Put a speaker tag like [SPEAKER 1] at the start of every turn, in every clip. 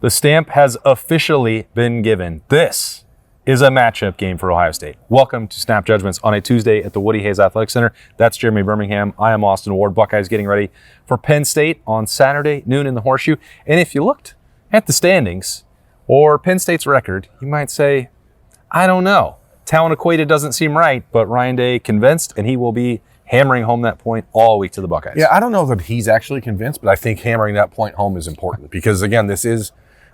[SPEAKER 1] The stamp has officially been given. This is a matchup game for Ohio State. Welcome to Snap Judgments on a Tuesday at the Woody Hayes Athletic Center. That's Jeremy Birmingham. I am Austin Ward. Buckeyes getting ready for Penn State on Saturday, noon in the Horseshoe. And if you looked at the standings or Penn State's record, you might say, I don't know. Talent equated doesn't seem right, but Ryan Day convinced, and he will be hammering home that point all week to the Buckeyes.
[SPEAKER 2] Yeah, I don't know that he's actually convinced, but I think hammering that point home is important because, again, this is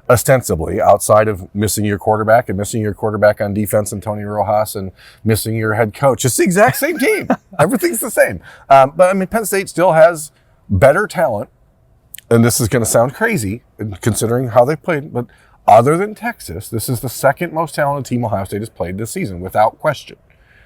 [SPEAKER 2] ostensibly outside of missing your quarterback and missing your quarterback on defense and Tony Rojas and missing your head coach. It's the exact same team. Everything's the same. But, I mean, Penn State still has better talent, and this is going to sound crazy considering how they played, but other than Texas, this is the second most talented team Ohio State has played this season, without question.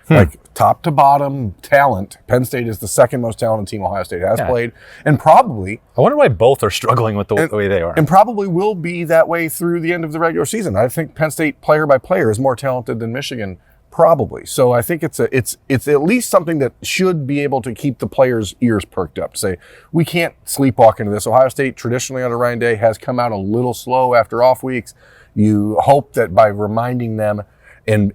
[SPEAKER 2] Like, top to bottom talent, Penn State is the second most talented team Ohio State has played, and probably...
[SPEAKER 1] I wonder why both are struggling with the way they are.
[SPEAKER 2] And probably will be that way through the end of the regular season. I think Penn State, player by player, is more talented than Michigan, probably. So I think it's at least something that should be able to keep the players' ears perked up. Say, we can't sleepwalk into this. Ohio State, traditionally under Ryan Day, has come out a little slow after off weeks. You hope that by reminding them and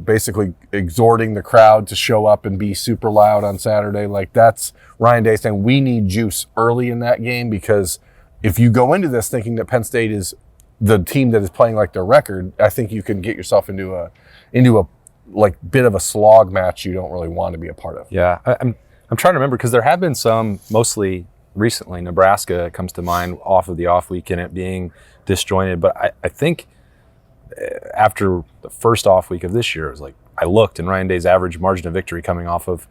[SPEAKER 2] basically exhorting the crowd to show up and be super loud on Saturday, like that's Ryan Day saying we need juice early in that game, because if you go into this thinking that Penn State is the team that is playing like their record, I think you can get yourself into a like bit of a slog match you don't really want to be a part of.
[SPEAKER 1] Yeah, I'm trying to remember, because there have been some, mostly recently. Nebraska comes to mind off of the off week and it being disjointed, but I think after the first off week of this year, it was like I looked, and Ryan Day's average margin of victory coming off of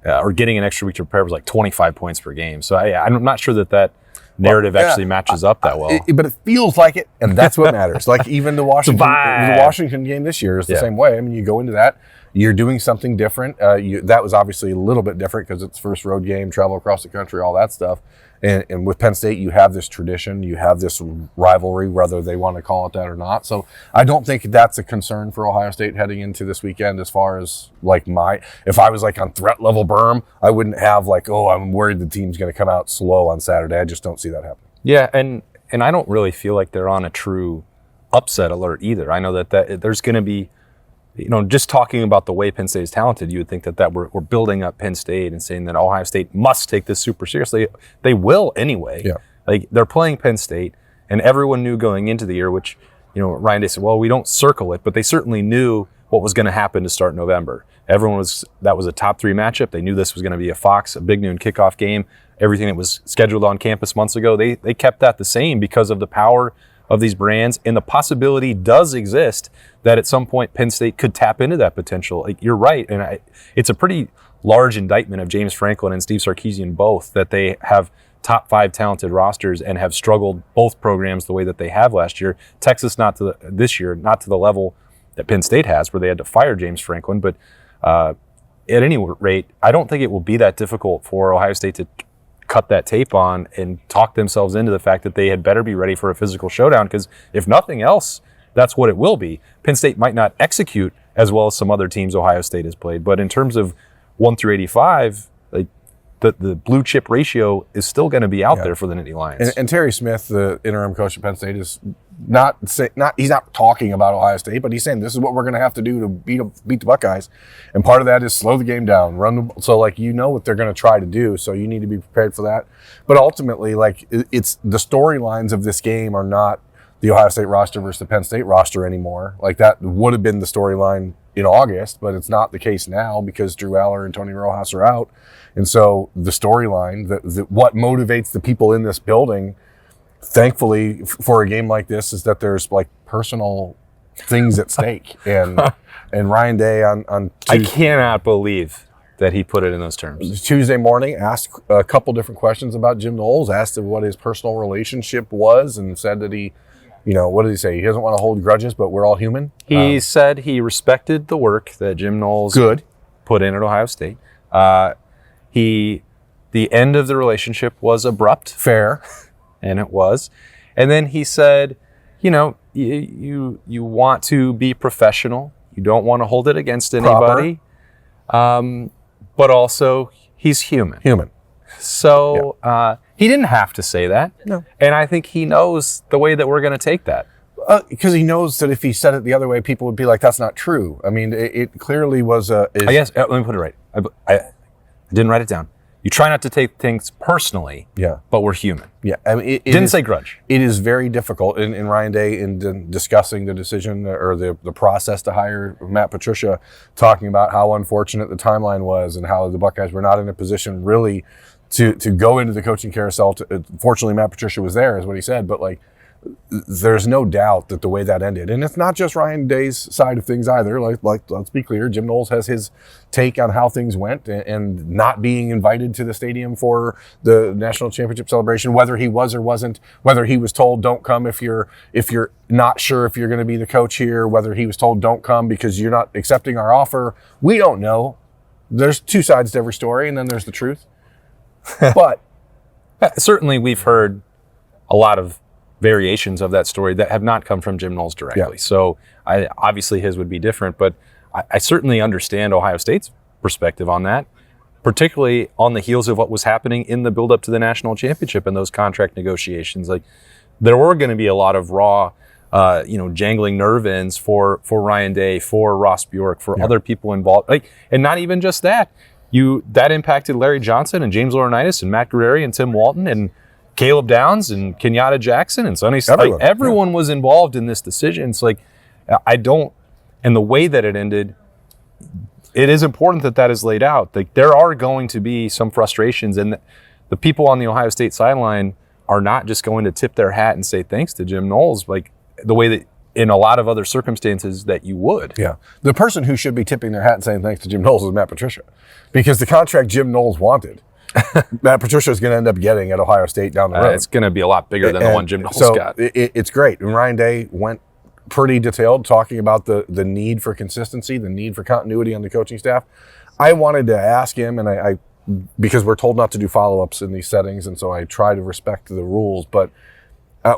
[SPEAKER 1] or getting an extra week to prepare was like 25 points per game. So I'm not sure that narrative actually matches up that well.
[SPEAKER 2] But it feels like it, and that's what matters. Like even the Washington game this year is the same way. I mean, you go into that, you're doing something different. That was obviously a little bit different because it's first road game, travel across the country, all that stuff. And with Penn State, you have this tradition, you have this rivalry, whether they want to call it that or not. So I don't think that's a concern for Ohio State heading into this weekend. As far as like if I was like on threat level berm, I wouldn't have like, I'm worried the team's going to come out slow on Saturday. I just don't see that happening.
[SPEAKER 1] Yeah, and I don't really feel like they're on a true upset alert either. I know that there's going to be, just talking about the way Penn State is talented, you would think that we're building up Penn State and saying that Ohio State must take this super seriously. They will anyway. Yeah. Like, they're playing Penn State, and everyone knew going into the year, which, Ryan Day said, well, we don't circle it, but they certainly knew what was going to happen to start November. That was a top 3 matchup. They knew this was going to be a big noon kickoff game. Everything that was scheduled on campus months ago, they kept that the same because of the power of these brands, and the possibility does exist that at some point Penn State could tap into that potential. Like, you're right, and it's a pretty large indictment of James Franklin and Steve Sarkisian both, that they have top 5 talented rosters and have struggled both programs the way that they have last year. Texas this year, not to the level that Penn State has, where they had to fire James Franklin, but at any rate, I don't think it will be that difficult for Ohio State to cut that tape on and talk themselves into the fact that they had better be ready for a physical showdown, because if nothing else, that's what it will be. Penn State might not execute as well as some other teams Ohio State has played, but in terms of 1 through 85, like the blue chip ratio is still going to be out there for the Nittany Lions.
[SPEAKER 2] And Terry Smith, the interim coach at Penn State, is he's not talking about Ohio State, but he's saying this is what we're going to have to do to beat the Buckeyes, and part of that is slow the game down, so like what they're going to try to do, so you need to be prepared for that. But ultimately, like, it's the storylines of this game are not the Ohio State roster versus the Penn State roster anymore. Like, that would have been the storyline in August, but it's not the case now because Drew Aller and Tony Rojas are out, and so the storyline, what motivates the people in this building, thankfully, for a game like this, is that there's like personal things at stake. And Ryan Day on
[SPEAKER 1] Tuesday, I cannot believe that he put it in those terms.
[SPEAKER 2] Tuesday morning, asked a couple different questions about Jim Knowles, asked him what his personal relationship was, and said that he, what did he say? He doesn't want to hold grudges, but we're all human.
[SPEAKER 1] He said he respected the work that Jim Knowles put in at Ohio State. The end of the relationship was abrupt.
[SPEAKER 2] Fair.
[SPEAKER 1] And it was. And then he said, you want to be professional. You don't want to hold it against anybody. But also, he's human.
[SPEAKER 2] Human.
[SPEAKER 1] So He didn't have to say that.
[SPEAKER 2] No.
[SPEAKER 1] And I think he knows the way that we're going to take that.
[SPEAKER 2] Because he knows that if he said it the other way, people would be like, that's not true. I mean, it clearly was
[SPEAKER 1] I guess, let me put it right. I didn't write it down. You try not to take things personally, but we're human.
[SPEAKER 2] Yeah. I mean, it
[SPEAKER 1] didn't say grudge.
[SPEAKER 2] It is very difficult in Ryan Day in discussing the decision or the process to hire Matt Patricia, talking about how unfortunate the timeline was and how the Buckeyes were not in a position really to go into the coaching carousel. Fortunately, Matt Patricia was there, is what he said, but like, there's no doubt that the way that ended, and it's not just Ryan Day's side of things either. Like let's be clear, Jim Knowles has his take on how things went, and not being invited to the stadium for the national championship celebration, whether he was or wasn't, whether he was told don't come if you're not sure if you're going to be the coach here, whether he was told don't come because you're not accepting our offer. We don't know. There's two sides to every story, and then there's the truth. But
[SPEAKER 1] certainly, we've heard a lot of variations of that story that have not come from Jim Knowles directly.
[SPEAKER 2] Yeah.
[SPEAKER 1] So obviously his would be different, but I certainly understand Ohio State's perspective on that, particularly on the heels of what was happening in the build-up to the national championship and those contract negotiations. Like, there were going to be a lot of raw, jangling nerve ends for Ryan Day, for Ross Bjork, for other people involved. Like, and not even just that. That impacted Larry Johnson and James Laurinaitis and Matt Guerrieri and Tim Walton and Caleb Downs and Kenyatta Jackson and Sonny. Everyone was involved in this decision. It's like, and the way that it ended, it is important that is laid out. Like, there are going to be some frustrations, and the people on the Ohio State sideline are not just going to tip their hat and say thanks to Jim Knowles, like the way that in a lot of other circumstances that you would.
[SPEAKER 2] Yeah. The person who should be tipping their hat and saying thanks to Jim Knowles is Matt Patricia, because the contract Jim Knowles wanted, Matt Patricia is going to end up getting at Ohio State down the road.
[SPEAKER 1] It's going to be a lot bigger than the one Jim Knowles got.
[SPEAKER 2] It's great. And Ryan Day went pretty detailed talking about the need for consistency, the need for continuity on the coaching staff. I wanted to ask him, and I because we're told not to do follow-ups in these settings, and so I try to respect the rules. But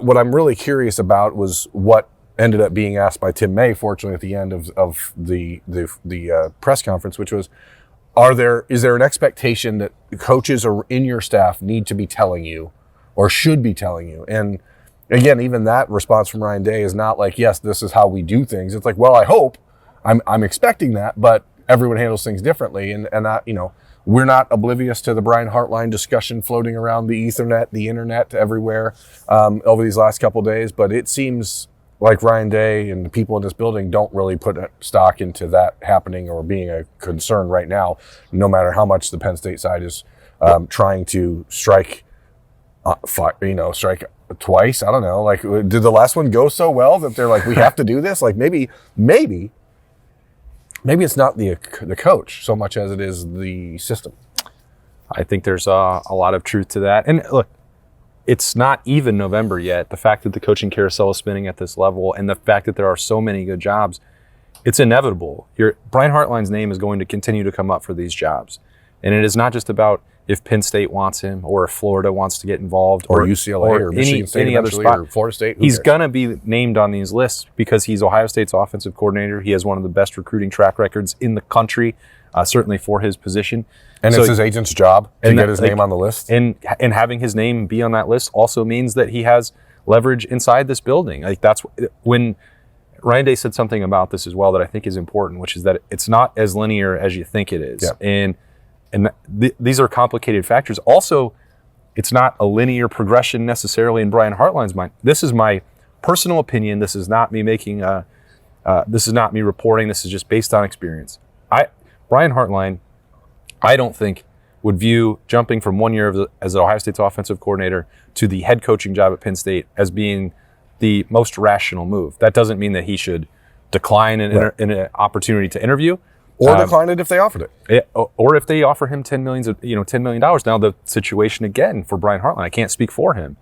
[SPEAKER 2] what I'm really curious about was what ended up being asked by Tim May, fortunately, at the end of the press conference, which was, is there an expectation that coaches or in your staff need to be telling you or should be telling you? And again, even that response from Ryan Day is not like, yes, this is how we do things. It's like, well, I hope, I'm expecting that, but everyone handles things differently. And we're not oblivious to the Brian Hartline discussion floating around the Ethernet, the internet, everywhere over these last couple of days. But it seems like Ryan Day and the people in this building don't really put stock into that happening or being a concern right now, no matter how much the Penn State side is trying to strike twice. I don't know. Like, did the last one go so well that they're like, we have to do this? Like, maybe it's not the coach so much as it is the system.
[SPEAKER 1] I think there's a lot of truth to that. And look, it's not even November yet. The fact that the coaching carousel is spinning at this level and the fact that there are so many good jobs, it's inevitable. Brian Hartline's name is going to continue to come up for these jobs. And it is not just about if Penn State wants him or if Florida wants to get involved
[SPEAKER 2] or UCLA or Michigan State
[SPEAKER 1] any other spot.
[SPEAKER 2] Or Florida State.
[SPEAKER 1] He's going to be named on these lists because he's Ohio State's offensive coordinator. He has one of the best recruiting track records in the country, certainly for his position.
[SPEAKER 2] And it's his agent's job to get his name on the list.
[SPEAKER 1] And having his name be on that list also means that he has leverage inside this building. Like, that's when Ryan Day said something about this as well that I think is important, which is that it's not as linear as you think it is.
[SPEAKER 2] Yeah.
[SPEAKER 1] And these are complicated factors. Also, it's not a linear progression necessarily in Brian Hartline's mind. This is my personal opinion. This is not me this is not me reporting. This is just based on experience. Brian Hartline, I don't think, would view jumping from 1 year as Ohio State's offensive coordinator to the head coaching job at Penn State as being the most rational move. That doesn't mean that he should decline an opportunity to interview.
[SPEAKER 2] Or decline it if they offered it.
[SPEAKER 1] Or if they offer him $10 million. Now the situation again for Brian Hartline, I can't speak for him.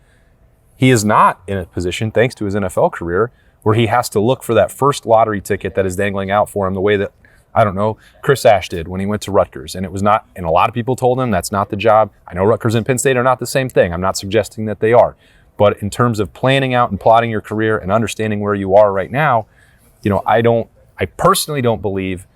[SPEAKER 1] He is not in a position, thanks to his NFL career, where he has to look for that first lottery ticket that is dangling out for him the way that, I don't know, Chris Ash did when he went to Rutgers. And it was not, and a lot of people told him that's not the job. I know Rutgers and Penn State are not the same thing. I'm not suggesting that they are. But in terms of planning out and plotting your career and understanding where you are right now, I personally don't believe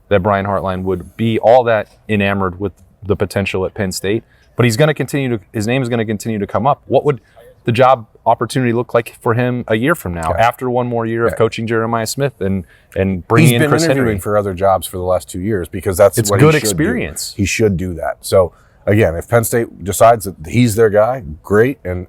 [SPEAKER 1] that Brian Hartline would be all that enamored with the potential at Penn State. but he's going to continue to. His name is going to continue to come up. What would the job opportunity look like for him a year from now, after one more year of coaching Jeremiah Smith and bringing in Chris Henry?
[SPEAKER 2] He's been interviewing for other jobs for the last 2 years because that's
[SPEAKER 1] it's
[SPEAKER 2] what
[SPEAKER 1] good
[SPEAKER 2] he should
[SPEAKER 1] experience.
[SPEAKER 2] Do. He should do that. So again, if Penn State decides that he's their guy, great. And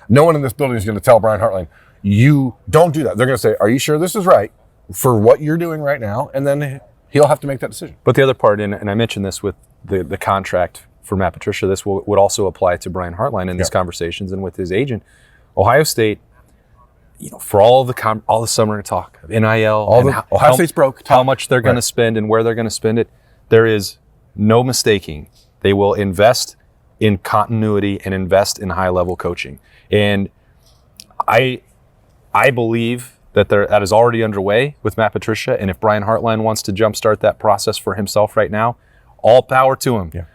[SPEAKER 2] no one in this building is going to tell Brian Hartline, you don't do that. They're going to say, are you sure this is right for what you're doing right now? And then he'll have to make that decision.
[SPEAKER 1] But the other part, and I mentioned this with the contract for Matt Patricia, this would also apply to Brian Hartline in these conversations and with his agent. Ohio State, for all the summer talk of NIL,
[SPEAKER 2] Ohio State's broke.
[SPEAKER 1] How much they're going to spend and where they're going to spend it, there is no mistaking. They will invest in continuity and invest in high-level coaching. And I believe that that is already underway with Matt Patricia. And if Brian Hartline wants to jumpstart that process for himself right now, all power to him. Yeah.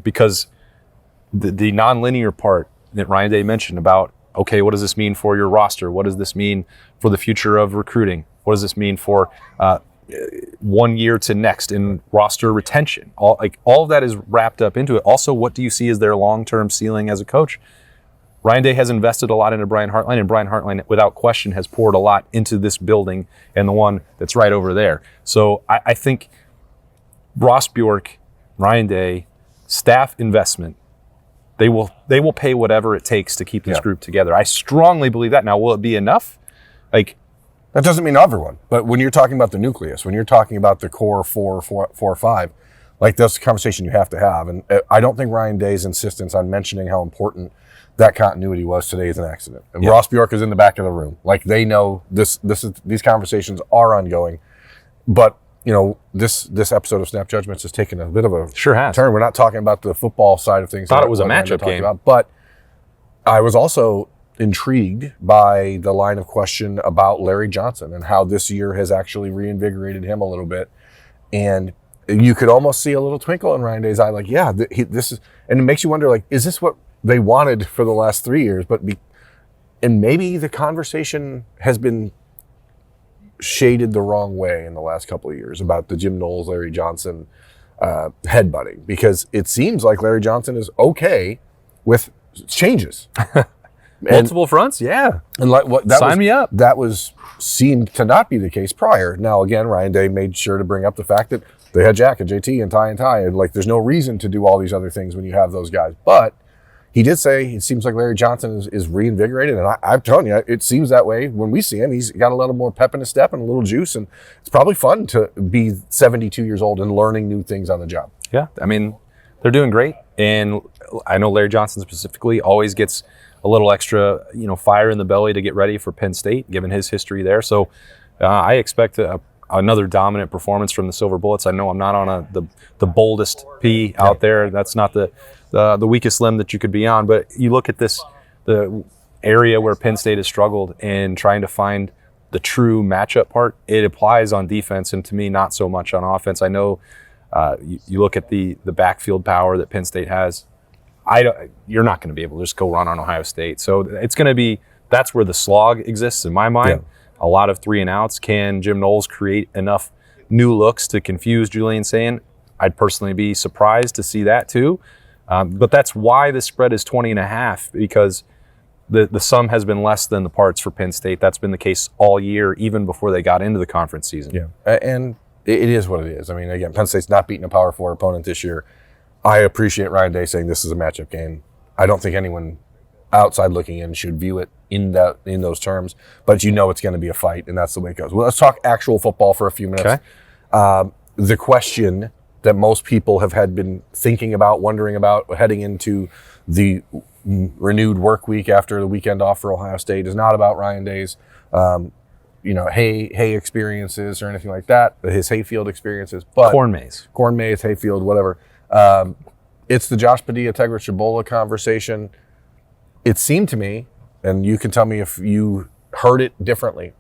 [SPEAKER 1] Because the nonlinear part that Ryan Day mentioned about, okay, what does this mean for your roster? What does this mean for the future of recruiting? What does this mean for 1 year to next in roster retention? All of that is wrapped up into it. Also, what do you see as their long-term ceiling as a coach? Ryan Day has invested a lot into Brian Hartline, and Brian Hartline, without question, has poured a lot into this building and the one that's right over there. So I think Ross Bjork, Ryan Day, staff investment, they will pay whatever it takes to keep this group together. I strongly believe that. Now, will it be enough?
[SPEAKER 2] That doesn't mean everyone, but when you're talking about the nucleus, when you're talking about the core four or five, that's the conversation you have to have. And I don't think Ryan Day's insistence on mentioning how important that continuity was today is an accident. And Ross Bjork is in the back of the room. They know these conversations are ongoing. But this episode of Snap Judgments has taken a bit of a turn. We're not talking about the football side of things.
[SPEAKER 1] Thought it was a matchup game.
[SPEAKER 2] But I was also intrigued by the line of question about Larry Johnson and how this year has actually reinvigorated him a little bit. And you could almost see a little twinkle in Ryan Day's eye, this is, and it makes you wonder, is this what they wanted for the last 3 years? And maybe the conversation has been shaded the wrong way in the last couple of years about the Jim Knowles, Larry Johnson headbutting, because it seems like Larry Johnson is okay with changes.
[SPEAKER 1] Multiple fronts, yeah.
[SPEAKER 2] And
[SPEAKER 1] sign me up.
[SPEAKER 2] That seemed to not be the case prior. Now, again, Ryan Day made sure to bring up the fact that they had Jack and JT and Ty, and there's no reason to do all these other things when you have those guys. But he did say it seems like Larry Johnson is reinvigorated, and I'm telling you, it seems that way when we see him. He's got a little more pep in his step and a little juice, and it's probably fun to be 72 years old and learning new things on the job.
[SPEAKER 1] Yeah, I mean, they're doing great, and I know Larry Johnson specifically always gets a little extra, fire in the belly to get ready for Penn State, given his history there. So I expect another dominant performance from the Silver Bullets. I know I'm not on the boldest P out there. That's not the weakest limb that you could be on. But you look at the area where Penn State has struggled and trying to find the true matchup part. It applies on defense, and to me, not so much on offense. I know you look at the backfield power that Penn State has. You're not going to be able to just go run on Ohio State. So it's going to be, that's where the slog exists in my mind. Yeah. A lot of 3 and outs. Can Jim Knowles create enough new looks to confuse Julian Sayin? I'd personally be surprised to see that too. But that's why the spread is 20.5, because the sum has been less than the parts for Penn State. That's been the case all year, even before they got into the conference season.
[SPEAKER 2] Yeah, and it is what it is. I mean, again, Penn State's not beating a Power 4 opponent this year. I appreciate Ryan Day saying this is a matchup game. I don't think anyone outside looking in should view it in those terms, but it's going to be a fight, and that's the way it goes. Well, let's talk actual football for a few minutes. Okay. The question that most people have been thinking about, wondering about, heading into the renewed work week after the weekend off for Ohio State is not about Ryan Day's hay experiences or anything like that, his hayfield experiences, but
[SPEAKER 1] corn maze,
[SPEAKER 2] hayfield, whatever. It's the Josh Padilla, Tegris Chabola conversation. It seemed to me, and you can tell me if you heard it differently,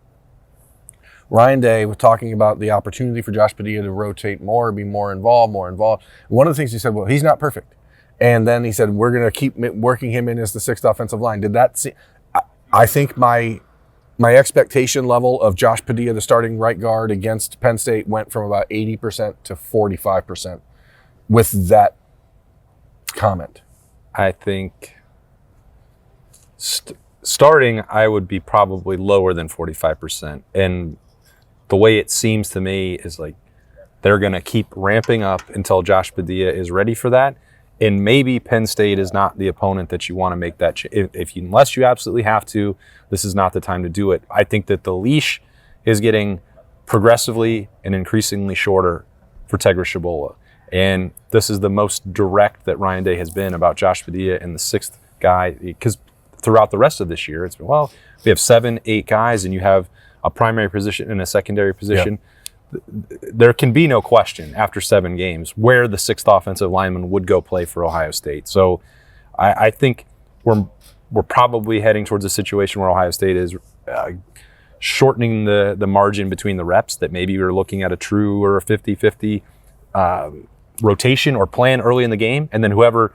[SPEAKER 2] Ryan Day was talking about the opportunity for Josh Padilla to rotate more, be more involved. One of the things he said, well, he's not perfect. And then he said, we're going to keep working him in as the 6th offensive line. I think my expectation level of Josh Padilla, the starting right guard against Penn State, went from about 80% to 45% with that comment.
[SPEAKER 1] I think starting, I would be probably lower than 45%. And the way it seems to me is like they're going to keep ramping up until Josh Padilla is ready for that. And maybe Penn State is not the opponent that you want to make that unless you absolutely have to, this is not the time to do it. I think that the leash is getting progressively and increasingly shorter for Tegra Shabola. And this is the most direct that Ryan Day has been about Josh Padilla and the sixth guy, because throughout the rest of this year, it's been, well, we have 7, 8 guys and you have a primary position and a secondary position. Yep. There can be no question after 7 games where the 6th offensive lineman would go play for Ohio State. So I think we're probably heading towards a situation where Ohio State is shortening the margin between the reps, that maybe we're looking at a true or a 50-50 rotation or plan early in the game, and then whoever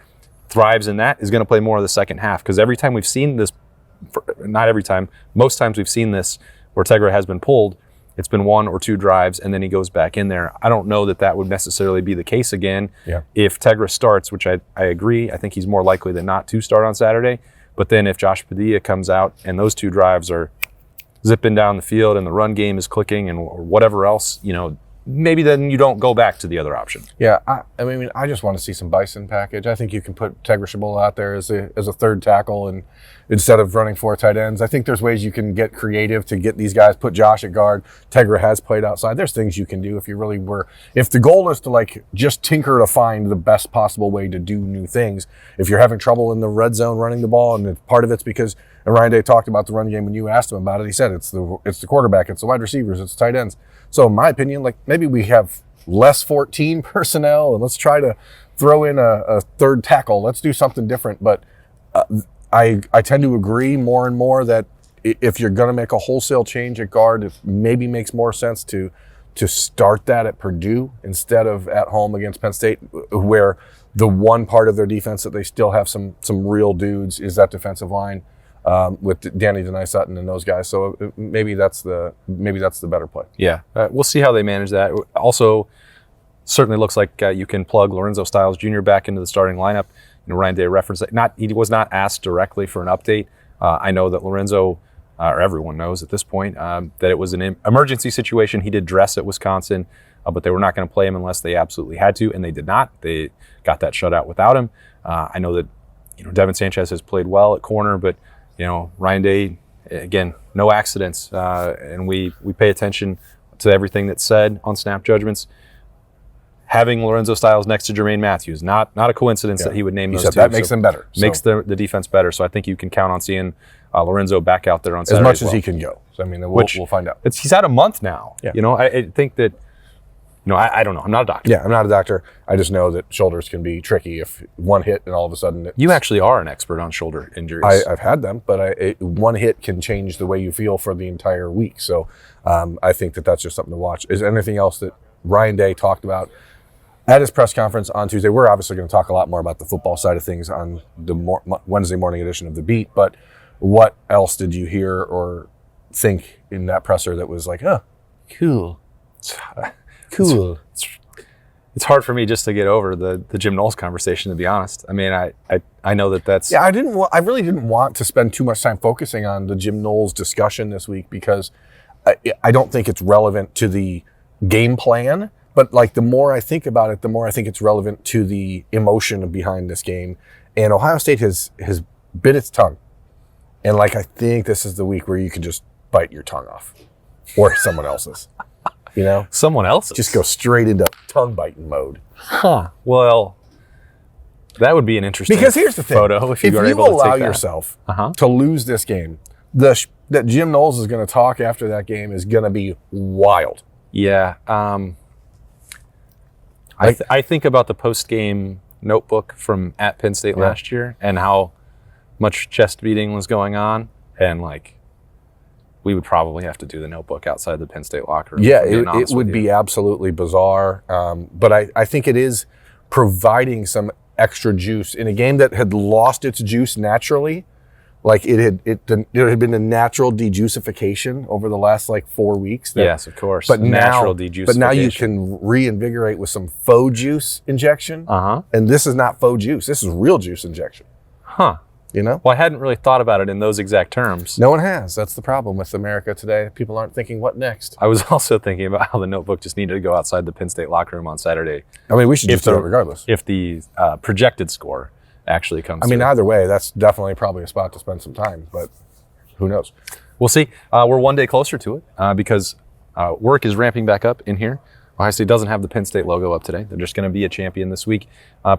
[SPEAKER 1] thrives in that is going to play more of the second half. Because every time we've seen this, not every time, most times we've seen this where Tegra has been pulled, it's been 1 or 2 drives, and then he goes back in there. I don't know that would necessarily be the case again if Tegra starts, which I agree. I think he's more likely than not to start on Saturday. But then if Josh Padilla comes out and those 2 drives are zipping down the field and the run game is clicking and or whatever else, maybe then you don't go back to the other option.
[SPEAKER 2] Yeah, I mean, I just want to see some Bison package. I think you can put Tegra Shabola out there as a third tackle, and instead of running 4 tight ends, I think there's ways you can get creative to get these guys. Put Josh at guard. Tegra has played outside. There's things you can do if you really were. If the goal is to just tinker to find the best possible way to do new things. If you're having trouble in the red zone running the ball, and part of it's because, and Ryan Day talked about the run game when you asked him about it. He said it's the quarterback, it's the wide receivers, it's the tight ends. So in my opinion, maybe we have less 14 personnel and let's try to throw in a third tackle. Let's do something different. But I tend to agree more and more that if you're going to make a wholesale change at guard, it maybe makes more sense to start that at Purdue instead of at home against Penn State, where the one part of their defense that they still have some real dudes is that defensive line. With Danny Denai-Sutton and those guys. So maybe that's the better play.
[SPEAKER 1] Yeah. We'll see how they manage that. Also, certainly looks like you can plug Lorenzo Styles Jr. back into the starting lineup. Ryan Day referenced that. He was not asked directly for an update. I know that Lorenzo, or everyone knows at this point, that it was an emergency situation. He did dress at Wisconsin, but they were not going to play him unless they absolutely had to, and they did not. They got that shutout without him. I know that Devin Sanchez has played well at corner, but Ryan Day, again, no accidents, and we pay attention to everything that's said on snap judgments. Having Lorenzo Styles next to Jermaine Matthews, not a coincidence that he would name those two.
[SPEAKER 2] That makes them better.
[SPEAKER 1] Makes the defense better. So I think you can count on seeing Lorenzo back out there on Saturday.
[SPEAKER 2] As much as he can go. So, I mean, we'll find out.
[SPEAKER 1] He's had a month now. Yeah. I think that, I don't know. I'm not a doctor.
[SPEAKER 2] Yeah, I'm not a doctor. I just know that shoulders can be tricky if one hit and all of a sudden
[SPEAKER 1] you actually are an expert on shoulder injuries.
[SPEAKER 2] I've had them, but one hit can change the way you feel for the entire week. So I think that's just something to watch. Is there anything else that Ryan Day talked about at his press conference on Tuesday? We're obviously going to talk a lot more about the football side of things on the Wednesday morning edition of The Beat, but what else did you hear or think in that presser that was like, cool?
[SPEAKER 1] Cool. It's hard for me just to get over the Jim Knowles conversation, to be honest. I mean, I know that's...
[SPEAKER 2] Yeah, I really didn't want to spend too much time focusing on the Jim Knowles discussion this week because I don't think it's relevant to the game plan. But the more I think about it, the more I think it's relevant to the emotion behind this game. And Ohio State has bit its tongue. And I think this is the week where you can just bite your tongue off. Or someone else's.
[SPEAKER 1] Someone else's?
[SPEAKER 2] Just go straight into tongue biting mode.
[SPEAKER 1] Huh. Well, that would be an interesting
[SPEAKER 2] because here's the thing.
[SPEAKER 1] Photo if you
[SPEAKER 2] allow yourself to lose this game, that Jim Knowles is going to talk after that game is going to be wild.
[SPEAKER 1] Yeah. I think about the post-game notebook from at Penn State last year and how much chest beating was going on, and we would probably have to do the notebook outside the Penn State locker room.
[SPEAKER 2] Yeah, it would be absolutely bizarre. But I think it is providing some extra juice in a game that had lost its juice naturally. There had been a natural dejuicification over the last 4 weeks.
[SPEAKER 1] Yes, of course.
[SPEAKER 2] But
[SPEAKER 1] natural dejuicification.
[SPEAKER 2] But now you can reinvigorate with some faux juice injection. And this is not faux juice. This is real juice injection.
[SPEAKER 1] Huh.
[SPEAKER 2] You know?
[SPEAKER 1] Well, I hadn't really thought about it in those exact terms.
[SPEAKER 2] No one has. That's the problem with America today. People aren't thinking, what next?
[SPEAKER 1] I was also thinking about how the Notebook just needed to go outside the Penn State locker room on Saturday.
[SPEAKER 2] I mean, we should just do it regardless.
[SPEAKER 1] If the projected score actually comes
[SPEAKER 2] I mean,
[SPEAKER 1] through.
[SPEAKER 2] either way, that's definitely probably a spot to spend some time, but who knows?
[SPEAKER 1] We'll see. We're one day closer to it because work is ramping back up in here. Ohio State doesn't have the Penn State logo up today. They're just going to be a champion this week.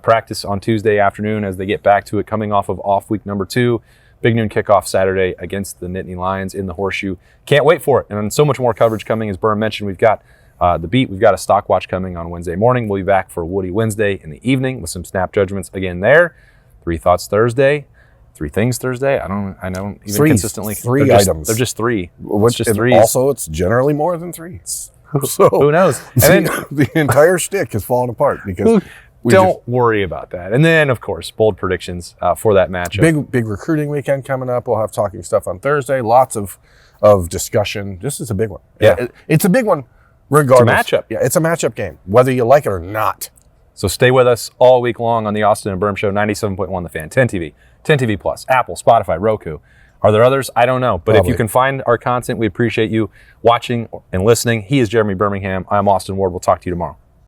[SPEAKER 1] Practice on Tuesday afternoon as they get back to it, coming off of off week number 2. Big noon kickoff Saturday against the Nittany Lions in the Horseshoe. Can't wait for it. And so much more coverage coming. As Burr mentioned, we've got the beat. We've got a stock watch coming on Wednesday morning. We'll be back for Woody Wednesday in the evening with some snap judgments again there. 3 Thoughts Thursday. 3 Things Thursday. I don't even consistently.
[SPEAKER 2] Three items.
[SPEAKER 1] They're just 3.
[SPEAKER 2] Which
[SPEAKER 1] just 3.
[SPEAKER 2] Also, it's generally more than 3. So
[SPEAKER 1] who knows? And then
[SPEAKER 2] the entire shtick is falling apart because
[SPEAKER 1] don't worry about that. And then, of course, bold predictions for that matchup.
[SPEAKER 2] Big recruiting weekend coming up. We'll have talking stuff on Thursday. Lots of discussion. This is a big one.
[SPEAKER 1] Yeah.
[SPEAKER 2] It's a big one regardless.
[SPEAKER 1] It's a matchup.
[SPEAKER 2] Yeah, it's a matchup game, whether you like it or not.
[SPEAKER 1] So stay with us all week long on the Austin and Berm Show, 97.1 The Fan, 10 TV, 10 TV Plus, Apple, Spotify, Roku. Are there others? I don't know. But If you can find our content, we appreciate you watching and listening. He is Jeremy Birmingham. I'm Austin Ward. We'll talk to you tomorrow.